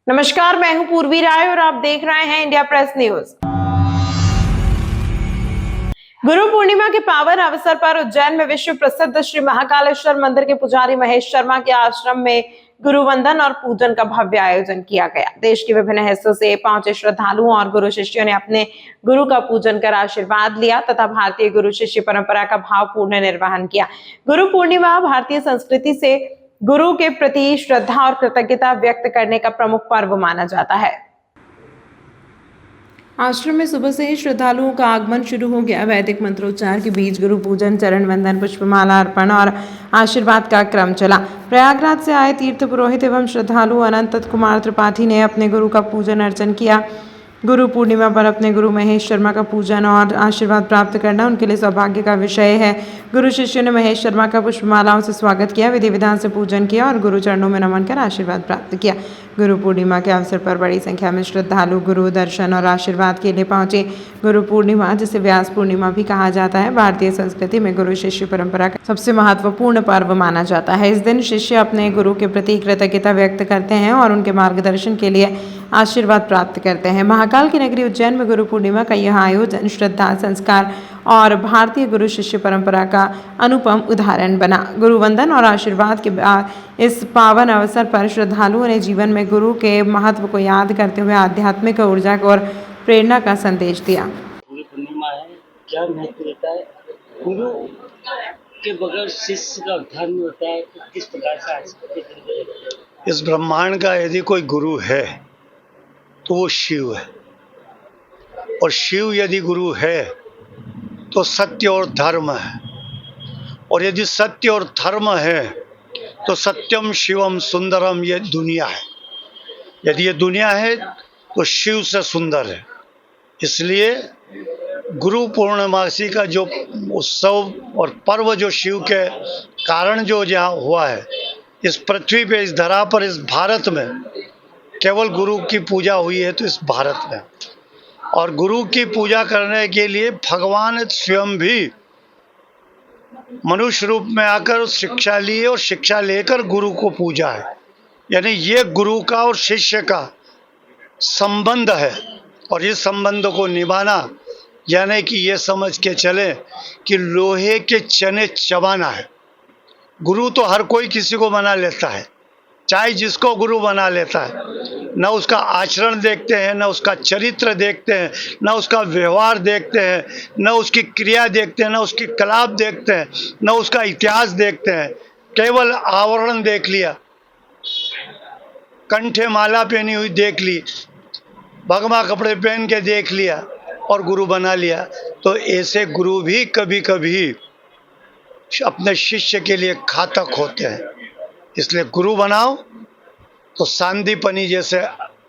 नमस्कार, मैं हूं पूर्वी राय और आप देख रहे हैं India press news. Guru Purnima के पावन अवसर पर उज्जैन में विश्व प्रसिद्ध श्री महाकालेश्वर मंदिर के पुजारी महेश शर्मा के आश्रम में गुरु वंदन और पूजन का भव्य आयोजन किया गया। देश के विभिन्न हिस्सों से पहुंचे श्रद्धालुओं और गुरु शिष्यों ने अपने गुरु का पूजन कर आशीर्वाद लिया तथा भारतीय गुरु शिष्य परंपरा का भावपूर्ण निर्वहन किया। गुरु पूर्णिमा भारतीय संस्कृति से गुरु के प्रति श्रद्धा और कृतज्ञता व्यक्त करने का प्रमुख पर्व माना जाता है। आश्रम में सुबह से ही श्रद्धालुओं का आगमन शुरू हो गया। वैदिक मंत्रोच्चार के बीच गुरु पूजन, चरण वंदन, पुष्पमाला अर्पण और आशीर्वाद का क्रम चला। प्रयागराज से आए तीर्थ पुरोहित एवं श्रद्धालु अनंत कुमार त्रिपाठी ने अपने गुरु का पूजन अर्चन किया। गुरु पूर्णिमा पर अपने गुरु महेश शर्मा का पूजन और आशीर्वाद प्राप्त करना उनके लिए सौभाग्य का विषय है। गुरु शिष्यों ने महेश शर्मा का पुष्पमालाओं से स्वागत किया, विधि विधान से पूजन किया और गुरु चरणों में नमन कर आशीर्वाद प्राप्त किया। गुरु पूर्णिमा के अवसर पर बड़ी संख्या में श्रद्धालु गुरु दर्शन और आशीर्वाद के लिए पहुंचे। गुरु पूर्णिमा, जिसे व्यास पूर्णिमा भी कहा जाता है, भारतीय संस्कृति में गुरु शिष्य परंपरा का सबसे महत्वपूर्ण पर्व माना जाता है। इस दिन शिष्य अपने गुरु के प्रति कृतज्ञता व्यक्त करते हैं और उनके मार्गदर्शन के लिए आशीर्वाद प्राप्त करते हैं। महाकाल की नगरी उज्जैन में गुरु पूर्णिमा का यह आयोजन श्रद्धा, संस्कार और भारतीय गुरु शिष्य परंपरा का अनुपम उदाहरण बना। गुरु वंदन और आशीर्वाद के बाद इस पावन अवसर पर श्रद्धालुओं ने जीवन में गुरु के महत्व को याद करते हुए आध्यात्मिक ऊर्जा और प्रेरणा का संदेश दिया। गुरु पूर्णिमा है, क्या महत्व होता है? गुरु के बगैर शिष्य का उद्धार नहीं होता है, तो किस प्रकार से आशीर्वाद? इस ब्रह्मांड का यदि कोई गुरु है तो वो शिव है, और शिव यदि गुरु है तो सत्य और धर्म है, और यदि सत्य और धर्म है तो सत्यम शिवम सुंदरम ये दुनिया है। यदि ये दुनिया है तो शिव से सुंदर है। इसलिए गुरु पूर्णमासी का जो उत्सव और पर्व जो शिव के कारण जो जहाँ हुआ है, इस पृथ्वी पे, इस धरा पर, इस भारत में केवल गुरु की पूजा हुई है तो इस भारत में, और गुरु की पूजा करने के लिए भगवान स्वयं भी मनुष्य रूप में आकर शिक्षा लिए और शिक्षा लेकर गुरु को पूजा है। यानी ये गुरु का और शिष्य का संबंध है, और इस संबंध को निभाना यानी कि ये समझ के चले कि लोहे के चने चबाना है। गुरु तो हर कोई किसी को बना लेता है, चाहे जिसको गुरु बना लेता है। न उसका आचरण देखते हैं, न उसका चरित्र देखते हैं, न उसका व्यवहार देखते हैं, न उसकी क्रिया देखते हैं, न उसकी कला देखते हैं, न उसका इतिहास देखते हैं। केवल आवरण देख लिया, कंठे माला पहनी हुई देख ली, भगवा कपड़े पहन के देख लिया और गुरु बना लिया। तो ऐसे गुरु भी कभी कभी अपने शिष्य के लिए घातक होते हैं। इसलिए गुरु बनाओ तो सांदीपनी जैसे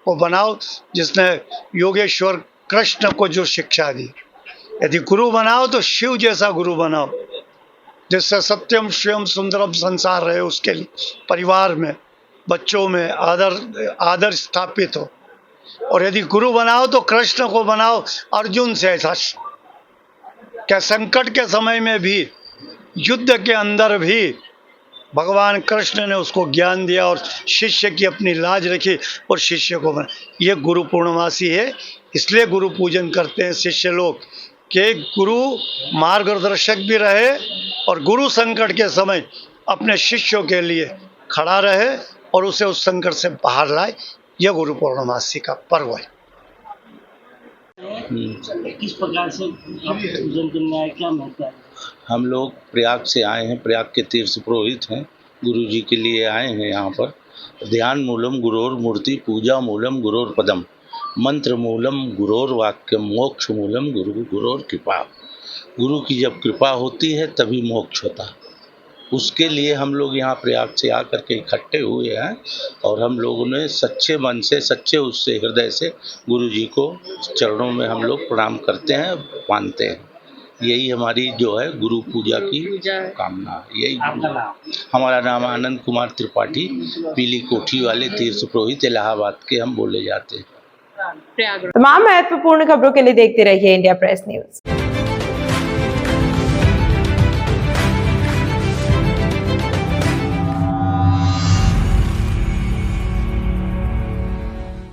वो बनाओ, जिसने योगेश्वर कृष्ण को जो शिक्षा दी। यदि गुरु बनाओ तो शिव जैसा गुरु बनाओ, जिससे सत्यम शिवम सुंदरम संसार रहे, उसके लिए परिवार में, बच्चों में आदर स्थापित हो। और यदि गुरु बनाओ तो कृष्ण को बनाओ अर्जुन से ऐसा, क्या संकट के समय में भी, युद्ध के अंदर भी भगवान कृष्ण ने उसको ज्ञान दिया और शिष्य की अपनी लाज रखी और शिष्य को बना। ये गुरु पूर्णमासी है, इसलिए गुरु पूजन करते हैं शिष्य लोग कि गुरु मार्गदर्शक भी रहे और गुरु संकट के समय अपने शिष्यों के लिए खड़ा रहे और उसे उस संकट से बाहर लाए। यह गुरु पूर्णमासी का पर्व है। किस प्रकार से पूजन करना है, क्या महत्व है? हम लोग प्रयाग से आए हैं, प्रयाग के तीर्थ पुरोहित हैं, गुरु जी के लिए आए हैं। यहाँ पर ध्यान मूलम गुरोर मूर्ति, पूजा मूलम गुरोर पदम, मंत्र मूलम गुरोर वाक्यम, मोक्ष मूलम गुरोर कृपा। गुरु की जब कृपा होती है तभी मोक्ष होता है। उसके लिए हम लोग यहाँ प्रयाग से आकर के इकट्ठे हुए हैं और हम लोगों ने सच्चे मन से, सच्चे उससे हृदय से गुरु जी को चरणों में हम लोग प्रणाम करते हैं, मानते हैं। यही हमारी जो है गुरु पूजा की कामना। यही हमारा नाम आनंद कुमार त्रिपाठी, पीली कोठी वाले तीर्थ पुरोहित, इलाहाबाद के हम बोले जाते हैं। तमाम महत्वपूर्ण खबरों के लिए देखते रहिए इंडिया प्रेस न्यूज।